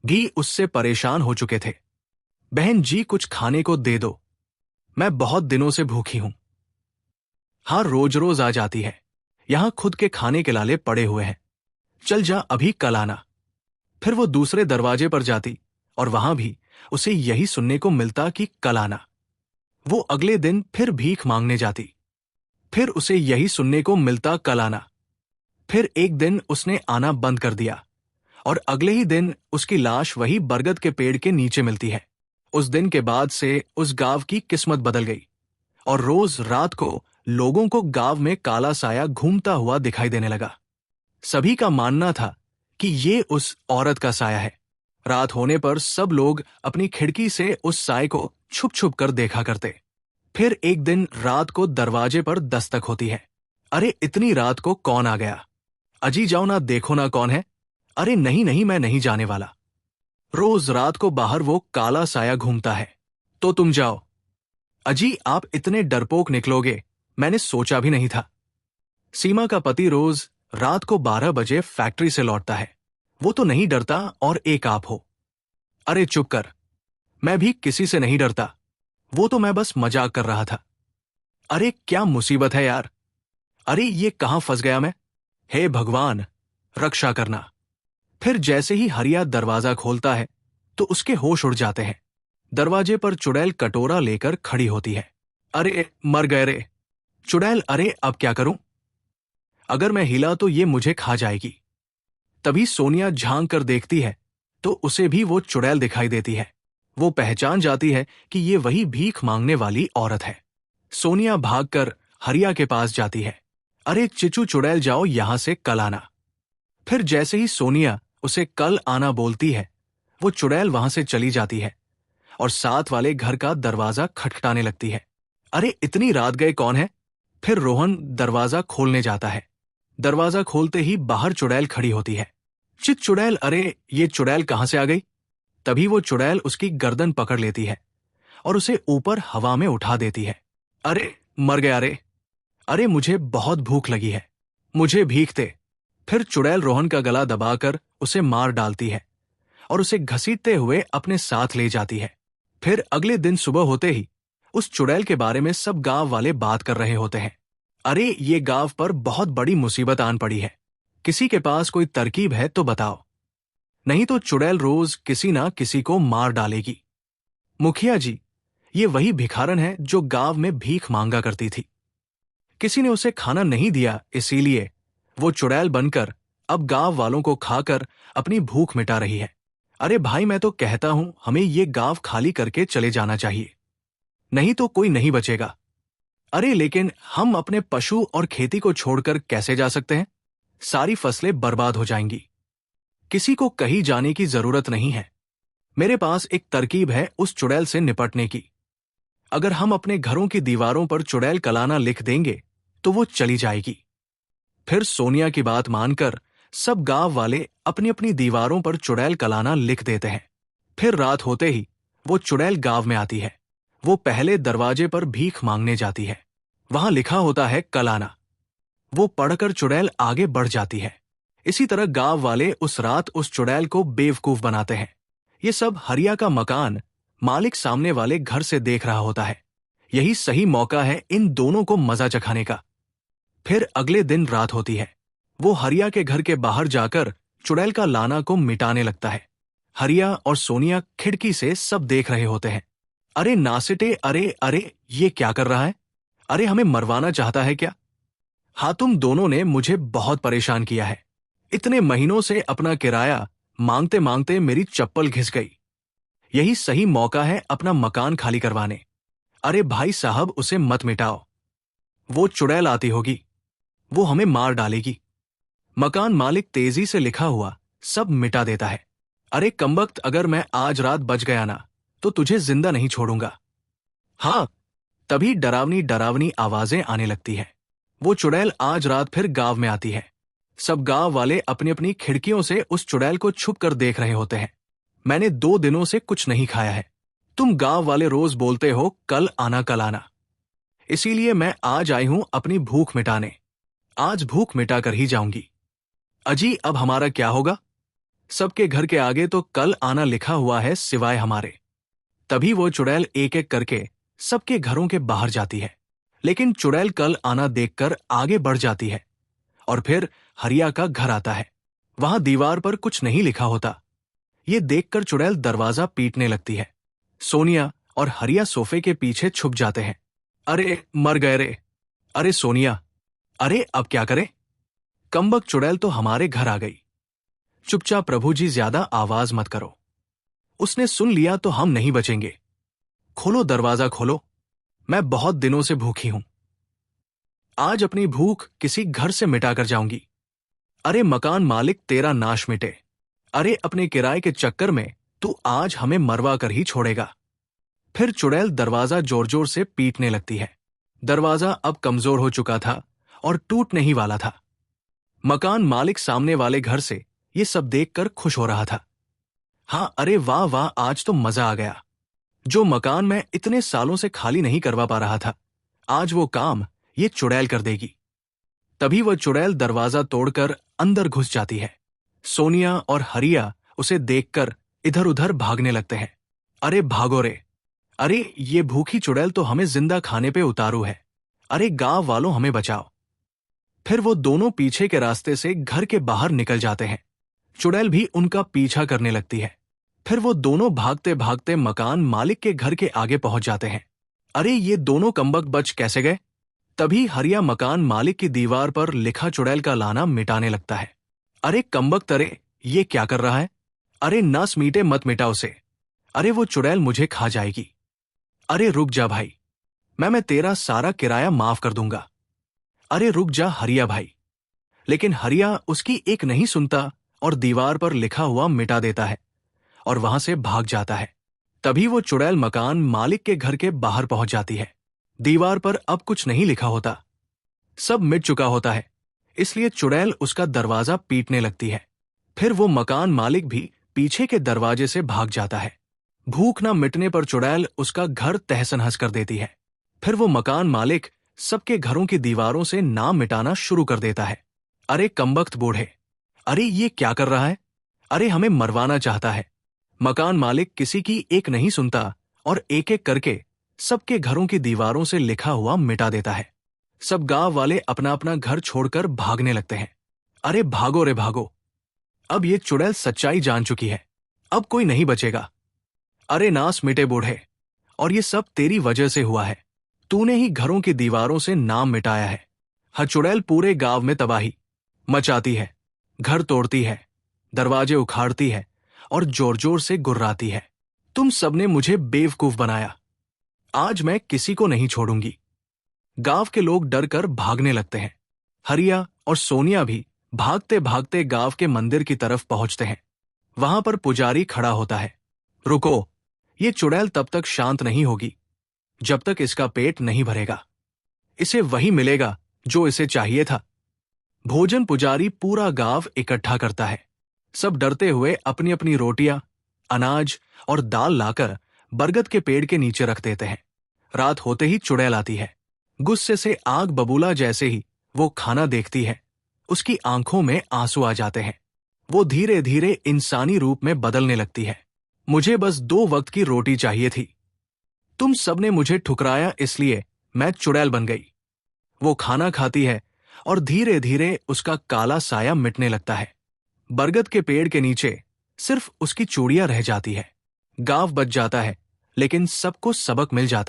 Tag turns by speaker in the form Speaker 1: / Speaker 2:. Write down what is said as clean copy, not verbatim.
Speaker 1: भी उससे परेशान हो चुके थे। बहन जी, कुछ खाने को दे दो, मैं बहुत दिनों से भूखी हूं। हाँ, रोज रोज आ जाती है, यहां खुद के खाने के लाले पड़े हुए हैं, चल जा, अभी कल आना। फिर वो दूसरे दरवाजे पर जाती और वहां भी उसे यही सुनने को मिलता कि कल आना। वो अगले दिन फिर भीख मांगने जाती, फिर उसे यही सुनने को मिलता, कल आना। फिर एक दिन उसने आना बंद कर दिया और अगले ही दिन उसकी लाश वही बरगद के पेड़ के नीचे मिलती है। उस दिन के बाद से उस गांव की किस्मत बदल गई और रोज रात को लोगों को गांव में काला साया घूमता हुआ दिखाई देने लगा। सभी का मानना था कि ये उस औरत का साया है। रात होने पर सब लोग अपनी खिड़की से उस साए को छुप छुप कर देखा करते। फिर एक दिन रात को दरवाजे पर दस्तक होती है। अरे, इतनी रात को कौन आ गया? अजी जाओ ना, देखो ना कौन है। अरे नहीं नहीं, मैं नहीं जाने वाला। रोज रात को बाहर वो काला साया घूमता है, तो तुम जाओ। अजी, आप इतने डरपोक निकलोगे, मैंने सोचा भी नहीं था। सीमा का पति रोज रात को 12 बजे फैक्ट्री से लौटता है। वो तो नहीं डरता और एक आप हो। अरे चुप कर, मैं भी किसी से नहीं डरता, वो तो मैं बस मजाक कर रहा था। अरे क्या मुसीबत है यार, अरे ये कहां फंस गया मैं, हे भगवान रक्षा करना। फिर जैसे ही हरिया दरवाजा खोलता है तो उसके होश उड़ जाते हैं। दरवाजे पर चुड़ैल कटोरा लेकर खड़ी होती है। अरे मर गए रे। चुड़ैल, अरे अब क्या करूं, अगर मैं हिला तो ये मुझे खा जाएगी। तभी सोनिया झांक कर देखती है तो उसे भी वो चुड़ैल दिखाई देती है। वो पहचान जाती है कि ये वही भीख मांगने वाली औरत है। सोनिया भागकर हरिया के पास जाती है। अरे चिचू चुड़ैल, जाओ यहां से, कल आना। फिर जैसे ही सोनिया उसे कल आना बोलती है, वो चुड़ैल वहां से चली जाती है और साथ वाले घर का दरवाजा खटखटाने लगती है। अरे इतनी रात गए कौन है? फिर रोहन दरवाजा खोलने जाता है। दरवाजा खोलते ही बाहर चुड़ैल खड़ी होती है। चित चुड़ैल, अरे ये चुड़ैल कहां से आ गई? तभी वो चुड़ैल उसकी गर्दन पकड़ लेती है और उसे ऊपर हवा में उठा देती है। अरे मर गया रे, अरे मुझे बहुत भूख लगी है, मुझे भीख दे। फिर चुड़ैल रोहन का गला दबाकर उसे मार डालती है और उसे घसीटते हुए अपने साथ ले जाती है। फिर अगले दिन सुबह होते ही उस चुड़ैल के बारे में सब गांव वाले बात कर रहे होते हैं। अरे ये गांव पर बहुत बड़ी मुसीबत आन पड़ी है, किसी के पास कोई तरकीब है तो बताओ, नहीं तो चुड़ैल रोज किसी ना किसी को मार डालेगी। मुखिया जी, ये वही भिखारन है जो गांव में भीख मांगा करती थी। किसी ने उसे खाना नहीं दिया, इसीलिए वो चुड़ैल बनकर अब गांव वालों को खाकर अपनी भूख मिटा रही है। अरे भाई, मैं तो कहता हूं हमें ये गांव खाली करके चले जाना चाहिए, नहीं तो कोई नहीं बचेगा। अरे लेकिन हम अपने पशु और खेती को छोड़कर कैसे जा सकते हैं? सारी फसलें बर्बाद हो जाएंगी। किसी को कहीं जाने की जरूरत नहीं है, मेरे पास एक तरकीब है उस चुड़ैल से निपटने की। अगर हम अपने घरों की दीवारों पर चुड़ैल कलाना लिख देंगे तो वो चली जाएगी। फिर सोनिया की बात मानकर सब गांव वाले अपनी अपनी दीवारों पर चुड़ैल कलाना लिख देते हैं। फिर रात होते ही वो चुड़ैल गांव में आती है। वो पहले दरवाजे पर भीख मांगने जाती है, वहां लिखा होता है कलाना। वो पढ़कर चुड़ैल आगे बढ़ जाती है। इसी तरह गांव वाले उस रात उस चुड़ैल को बेवकूफ बनाते हैं। ये सब हरिया का मकान मालिक सामने वाले घर से देख रहा होता है। यही सही मौका है इन दोनों को मजा चखाने का। फिर अगले दिन रात होती है। वो हरिया के घर के बाहर जाकर चुड़ैल का लाना को मिटाने लगता है। हरिया और सोनिया खिड़की से सब देख रहे होते हैं। अरे नासिटे, अरे अरे ये क्या कर रहा है? अरे हमें मरवाना चाहता है क्या? हाँ, तुम दोनों ने मुझे बहुत परेशान किया है। इतने महीनों से अपना किराया मांगते मांगते मेरी चप्पल घिस गई। यही सही मौका है अपना मकान खाली करवाने। अरे भाई साहब, उसे मत मिटाओ, वो चुड़ैल आती होगी, वो हमें मार डालेगी। मकान मालिक तेजी से लिखा हुआ सब मिटा देता है। अरे कमबख्त, अगर मैं आज रात बच गया ना तो तुझे जिंदा नहीं छोड़ूंगा। हाँ, तभी डरावनी डरावनी आवाजें आने लगती है। वो चुड़ैल आज रात फिर गांव में आती है। सब गांव वाले अपनी अपनी खिड़कियों से उस चुड़ैल को छुप कर देख रहे होते हैं। मैंने 2 दिनों से कुछ नहीं खाया है। तुम गांव वाले रोज बोलते हो कल आना कल आना, इसीलिए मैं आज आई हूं अपनी भूख मिटाने। आज भूख मिटा कर ही जाऊंगी। अजी अब हमारा क्या होगा? सबके घर के आगे तो कल आना लिखा हुआ है सिवाय हमारे। तभी वो चुड़ैल एक एक करके सबके घरों के बाहर जाती है, लेकिन चुड़ैल कल आना देखकर आगे बढ़ जाती है और फिर हरिया का घर आता है। वहां दीवार पर कुछ नहीं लिखा होता। ये देखकर चुड़ैल दरवाजा पीटने लगती है। सोनिया और हरिया सोफे के पीछे छुप जाते हैं। अरे मर गए रे, अरे सोनिया, अरे अब क्या करें? कमबक चुड़ैल तो हमारे घर आ गई। चुपचाप प्रभु जी, ज्यादा आवाज मत करो। उसने सुन लिया तो हम नहीं बचेंगे। खोलो दरवाजा खोलो, मैं बहुत दिनों से भूखी हूं। आज अपनी भूख किसी घर से मिटाकर जाऊंगी। अरे मकान मालिक, तेरा नाश मिटे। अरे अपने किराए के चक्कर में तू आज हमें मरवा कर ही छोड़ेगा। फिर चुड़ैल दरवाजा जोर जोर से पीटने लगती है। दरवाजा अब कमजोर हो चुका था और टूटने ही वाला था। मकान मालिक सामने वाले घर से ये सब देखकर खुश हो रहा था। हाँ, अरे वाह वाह, आज तो मजा आ गया। जो मकान मैं इतने सालों से खाली नहीं करवा पा रहा था, आज वो काम ये चुड़ैल कर देगी। तभी वह चुड़ैल दरवाजा तोड़कर अंदर घुस जाती है। सोनिया और हरिया उसे देखकर इधर उधर भागने लगते हैं। अरे भागो रे, अरे ये भूखी चुड़ैल तो हमें जिंदा खाने पे उतारू है। अरे गांव वालों, हमें बचाओ। फिर वो दोनों पीछे के रास्ते से घर के बाहर निकल जाते हैं। चुड़ैल भी उनका पीछा करने लगती है। फिर वो दोनों भागते भागते मकान मालिक के घर के आगे पहुंच जाते हैं। अरे ये दोनों कमबक बच कैसे गए? तभी हरिया मकान मालिक की दीवार पर लिखा चुड़ैल का लाना मिटाने लगता है। अरे कमबक तरे, ये क्या कर रहा है? अरे नस मीटे, मत मिटा उसे। अरे वो चुड़ैल मुझे खा जाएगी। अरे रुक जा भाई, मैं तेरा सारा किराया माफ कर दूंगा। अरे रुक जा हरिया भाई। लेकिन हरिया उसकी एक नहीं सुनता और दीवार पर लिखा हुआ मिटा देता है और वहां से भाग जाता है। तभी वो चुड़ैल मकान मालिक के घर के बाहर पहुंच जाती है। दीवार पर अब कुछ नहीं लिखा होता, सब मिट चुका होता है, इसलिए चुड़ैल उसका दरवाजा पीटने लगती है। फिर वो मकान मालिक भी पीछे के दरवाजे से भाग जाता है। भूख न मिटने पर चुड़ैल उसका घर तहस नहस कर देती है। फिर वो मकान मालिक सबके घरों की दीवारों से नाम मिटाना शुरू कर देता है। अरे कमबख्त बूढ़े, अरे ये क्या कर रहा है? अरे हमें मरवाना चाहता है। मकान मालिक किसी की एक नहीं सुनता और एक एक करके सबके घरों की दीवारों से लिखा हुआ मिटा देता है। सब गांव वाले अपना अपना घर छोड़कर भागने लगते हैं। अरे भागो रे भागो, अब ये चुड़ैल सच्चाई जान चुकी है, अब कोई नहीं बचेगा। अरे नास मिटे बूढ़े, और ये सब तेरी वजह से हुआ है। तूने ही घरों की दीवारों से नाम मिटाया है। हर चुड़ैल पूरे गांव में तबाही मचाती है, घर तोड़ती है, दरवाजे उखाड़ती है और जोर जोर से गुर्राती है। तुम सबने मुझे बेवकूफ बनाया, आज मैं किसी को नहीं छोड़ूंगी। गांव के लोग डर कर भागने लगते हैं। हरिया और सोनिया भी भागते भागते गांव के मंदिर की तरफ पहुंचते हैं। वहां पर पुजारी खड़ा होता है। रुको, ये चुड़ैल तब तक शांत नहीं होगी जब तक इसका पेट नहीं भरेगा। इसे वही मिलेगा जो इसे चाहिए था। भोजन पुजारी पूरा गांव इकट्ठा करता है। सब डरते हुए अपनी अपनी रोटियां, अनाज और दाल लाकर बरगद के पेड़ के नीचे रख देते हैं। रात होते ही चुड़ैल आती है। गुस्से से आग बबूला जैसे ही वो खाना देखती है, उसकी आंखों में आंसू आ जाते हैं। वो धीरे धीरे इंसानी रूप में बदलने लगती है। मुझे बस 2 वक्त की रोटी चाहिए थी। तुम सबने मुझे ठुकराया, इसलिए मैं चुड़ैल बन गई। वो खाना खाती है और धीरे धीरे उसका काला साया मिटने लगता है। बरगद के पेड़ के नीचे सिर्फ उसकी चूड़ियां रह जाती है। गांव बच जाता है, लेकिन सबको सबक मिल जाता है।